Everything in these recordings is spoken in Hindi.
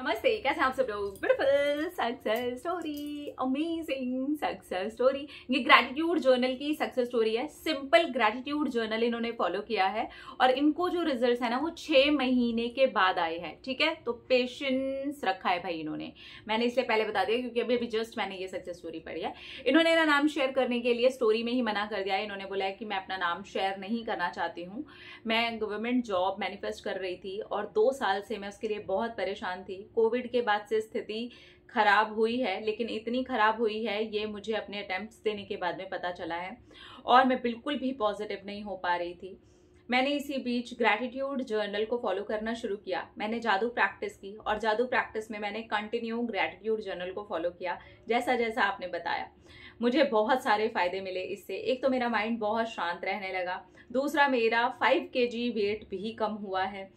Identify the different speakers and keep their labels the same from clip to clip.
Speaker 1: नमस्ते, कैसे हैं आप सब लोग। Beautiful success story, amazing success story. ये ग्रैटिट्यूड जर्नल की सक्सेस स्टोरी है। सिंपल ग्रैटिट्यूड जर्नल इन्होंने फॉलो किया है और इनको जो रिजल्ट्स है ना वो 6 महीने के बाद आए हैं। ठीक है, तो पेशेंस रखा है भाई इन्होंने। मैंने इसलिए पहले बता दिया क्योंकि अभी जस्ट मैंने ये सक्सेस स्टोरी पढ़ी है। इन्होंने ना नाम शेयर करने के लिए स्टोरी में ही मना कर दिया है। इन्होंने बोला है कि मैं अपना नाम शेयर नहीं करना चाहती हूँ। मैं गवर्नमेंट जॉब मैनिफेस्ट कर रही थी और 2 साल से मैं उसके लिए बहुत परेशान थी। कोविड के बाद से स्थिति खराब हुई है, लेकिन इतनी खराब हुई है ये मुझे अपने अटेम्प्ट्स देने के बाद में पता चला है और मैं बिल्कुल भी पॉजिटिव नहीं हो पा रही थी। मैंने इसी बीच ग्रैटिट्यूड जर्नल को फॉलो करना शुरू किया। मैंने जादू प्रैक्टिस की और जादू प्रैक्टिस में मैंने कंटिन्यू ग्रैटिट्यूड जर्नल को फॉलो किया जैसा जैसा आपने बताया। मुझे बहुत सारे फायदे मिले इससे। एक तो मेरा माइंड बहुत शांत रहने लगा, दूसरा मेरा 5 kg वेट भी कम हुआ है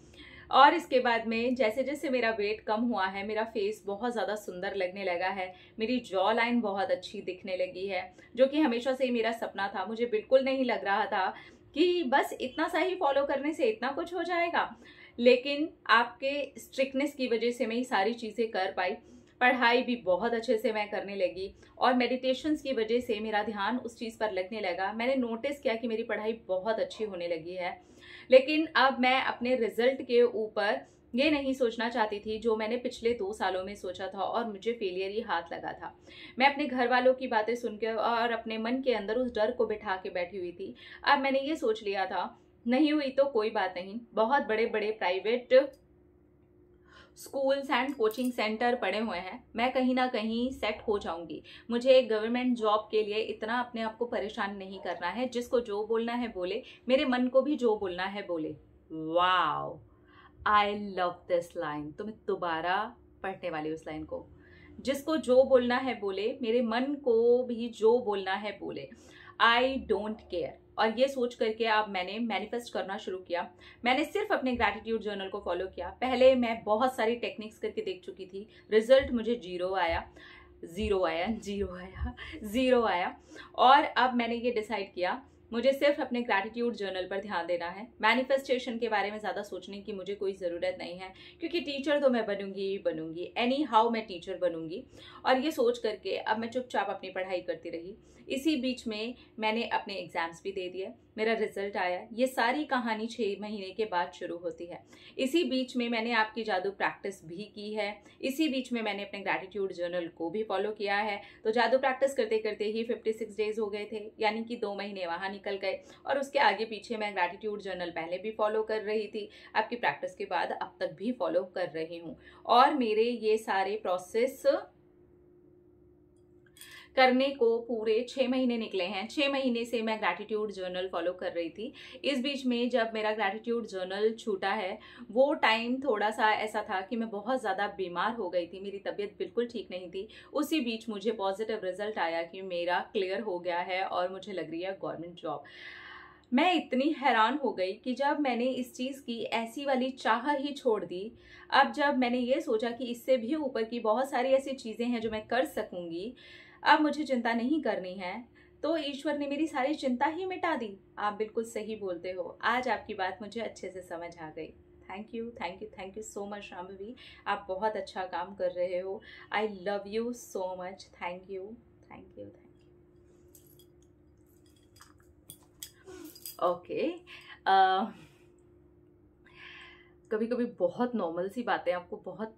Speaker 1: और इसके बाद में जैसे जैसे मेरा वेट कम हुआ है मेरा फेस बहुत ज़्यादा सुंदर लगने लगा है। मेरी जॉ लाइन बहुत अच्छी दिखने लगी है, जो कि हमेशा से ही मेरा सपना था। मुझे बिल्कुल नहीं लग रहा था कि बस इतना सा ही फॉलो करने से इतना कुछ हो जाएगा, लेकिन आपके स्ट्रिक्टनेस की वजह से मैं ये सारी चीज़ें कर पाई। पढ़ाई भी बहुत अच्छे से मैं करने लगी और मेडिटेशंस की वजह से मेरा ध्यान उस चीज़ पर लगने लगा। मैंने नोटिस किया कि मेरी पढ़ाई बहुत अच्छी होने लगी है। लेकिन अब मैं अपने रिजल्ट के ऊपर ये नहीं सोचना चाहती थी जो मैंने पिछले 2 सालों में सोचा था और मुझे फेलियर ही हाथ लगा था। मैं अपने घर वालों की बातें सुनकर और अपने मन के अंदर उस डर को बिठा के बैठी हुई थी। अब मैंने ये सोच लिया था नहीं हुई तो कोई बात नहीं, बहुत बड़े बड़े private schools and coaching centre पड़े हुए हैं, मैं कहीं ना कहीं सेट हो जाऊंगी। मुझे एक गवर्नमेंट जॉब के लिए इतना अपने आप को परेशान नहीं करना है। जिसको जो बोलना है बोले, मेरे मन को भी जो बोलना है बोले। Wow, I love this line. तो मैं दोबारा पढ़ने वाली उस लाइन को। जिसको जो बोलना है बोले, मेरे मन को भी जो बोलना है बोले, आई डोंट केयर। और ये सोच करके अब मैंने मैनिफेस्ट करना शुरू किया। मैंने सिर्फ अपने ग्रैटिट्यूड जर्नल को फॉलो किया। पहले मैं बहुत सारी टेक्निक्स करके देख चुकी थी, रिजल्ट मुझे जीरो आया। और अब मैंने ये डिसाइड किया मुझे सिर्फ अपने ग्रैटिट्यूड जर्नल पर ध्यान देना है। मैनिफेस्टेशन के बारे में ज़्यादा सोचने की मुझे कोई ज़रूरत नहीं है, क्योंकि टीचर तो मैं बनूंगी ही बनूंगी, एनी हाउ मैं टीचर बनूंगी। और ये सोच करके अब मैं चुपचाप अपनी पढ़ाई करती रही। इसी बीच में मैंने अपने एग्जाम्स भी दे दिए, मेरा रिजल्ट आया। ये सारी कहानी 6 महीने के बाद शुरू होती है। इसी बीच में मैंने आपकी जादू प्रैक्टिस भी की है। इसी बीच में मैंने अपने ग्रैटिट्यूड जर्नल को भी फॉलो किया है। तो जादू प्रैक्टिस करते करते ही 56 डेज हो गए थे, यानी कि 2 महीने वहाँ निकल गए। और उसके आगे पीछे मैं ग्रैटिट्यूड जर्नल पहले भी फॉलो कर रही थी, आपकी प्रैक्टिस के बाद अब तक भी फॉलो कर रही हूँ। और मेरे ये सारे प्रोसेस करने को पूरे 6 महीने निकले हैं। 6 महीने से मैं ग्रैटिट्यूड जर्नल फॉलो कर रही थी। इस बीच में जब मेरा ग्रैटिट्यूड जर्नल छूटा है, वो टाइम थोड़ा सा ऐसा था कि मैं बहुत ज़्यादा बीमार हो गई थी, मेरी तबीयत बिल्कुल ठीक नहीं थी। उसी बीच मुझे पॉजिटिव रिजल्ट आया कि मेरा क्लियर हो गया है और मुझे लग रही है गवर्नमेंट जॉब। मैं इतनी हैरान हो गई कि जब मैंने इस चीज़ की ऐसी वाली चाह ही छोड़ दी, अब जब मैंने ये सोचा कि इससे भी ऊपर की बहुत सारी ऐसी चीज़ें हैं जो मैं कर सकूंगी, अब मुझे चिंता नहीं करनी है, तो ईश्वर ने मेरी सारी चिंता ही मिटा दी। आप बिल्कुल सही बोलते हो। आज आपकी बात मुझे अच्छे से समझ आ गई। Thank you so much Shambhavi. आप बहुत अच्छा काम कर रहे हो। I love you so much. Thank you. Okay, कभी कभी बहुत नॉर्मल सी बातें आपको बहुत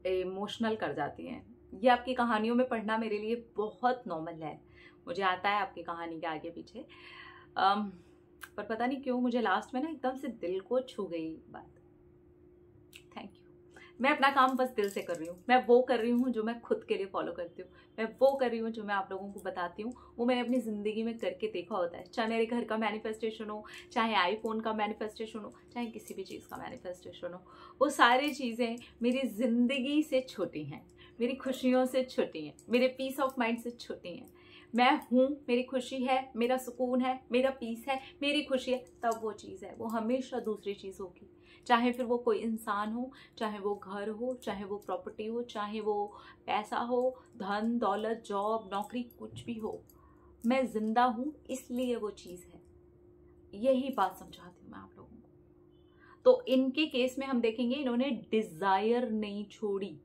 Speaker 1: इमोशनल कर जाती हैं। ये आपकी कहानियों में पढ़ना मेरे लिए बहुत नॉर्मल है, मुझे आता है आपकी कहानी के आगे पीछे। पर पता नहीं क्यों मुझे लास्ट में ना एकदम से दिल को छू गई बात। Thank you. मैं अपना काम बस दिल से कर रही हूँ। मैं वो कर रही हूँ जो मैं खुद के लिए फॉलो करती हूँ। मैं वो कर रही हूँ जो मैं आप लोगों को बताती हूँ, वो मैंने अपनी ज़िंदगी में करके देखा होता है। चाहे मेरे घर का मैनिफेस्टेशन हो, चाहे आईफोन का मैनिफेस्टेशन हो, चाहे किसी भी चीज़ का मैनिफेस्टेशन हो, वो सारी चीज़ें मेरी ज़िंदगी से छोटी हैं, मेरी खुशियों से छोटी हैं, मेरे पीस ऑफ माइंड से छोटी हैं। मैं हूँ, मेरी खुशी है, मेरा सुकून है, मेरा पीस है, मेरी खुशी है, तब वो चीज़ है। वो हमेशा दूसरी चीज़ होगी, चाहे फिर वो कोई इंसान हो, चाहे वो घर हो, चाहे वो प्रॉपर्टी हो, चाहे वो पैसा हो, धन दौलत, जॉब नौकरी, कुछ भी हो। मैं जिंदा हूँ इसलिए वो चीज़ है। यही बात समझाती हूँ मैं आप लोगों को। तो इनके केस में हम देखेंगे इन्होंने डिजायर नहीं छोड़ी,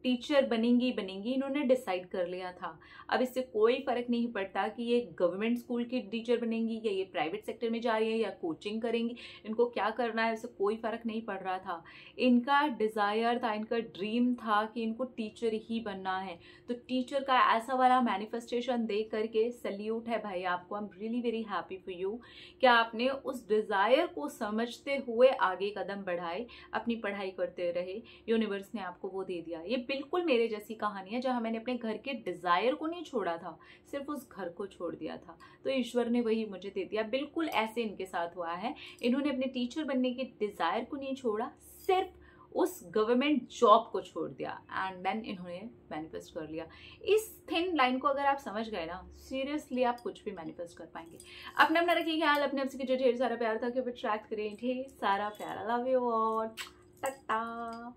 Speaker 1: टीचर बनेंगी बनेंगी इन्होंने डिसाइड कर लिया था। अब इससे कोई फर्क नहीं पड़ता कि ये गवर्नमेंट स्कूल की टीचर बनेंगी या ये प्राइवेट सेक्टर में जा रही है या कोचिंग करेंगी, इनको क्या करना है इससे कोई फर्क नहीं पड़ रहा था। इनका डिजायर था, इनका ड्रीम था कि इनको टीचर ही बनना है। तो टीचर का ऐसा वाला मैनिफेस्टेशन देख करके सल्यूट है भाई आपको। I am really very happy for you कि आपने उस डिजायर को समझते हुए आगे कदम बढ़ाए, अपनी पढ़ाई करते रहे, यूनिवर्स ने आपको वो दे दिया। ये बिल्कुल मेरे जैसी कहानी है जहां मैंने अपने घर के डिजायर को नहीं छोड़ा था, सिर्फ उस घर को छोड़ दिया था, तो ईश्वर ने वही मुझे दे दिया। बिल्कुल ऐसे इनके साथ हुआ है। इन्होंने अपने टीचर बनने के डिजायर को नहीं छोड़ा, सिर्फ उस गवर्नमेंट जॉब को छोड़ दिया एंड देन इन्होंने मैनिफेस्ट कर लिया। इस थिन लाइन को अगर आप समझ गए ना, सीरियसली आप कुछ भी मैनिफेस्ट कर पाएंगे। अपने अपना रखिए ख्याल, अपने आपसे जो ढेर सारा प्यार था कि ट्रैक करें, ढेर सारा प्यार। लव यू और टाटा।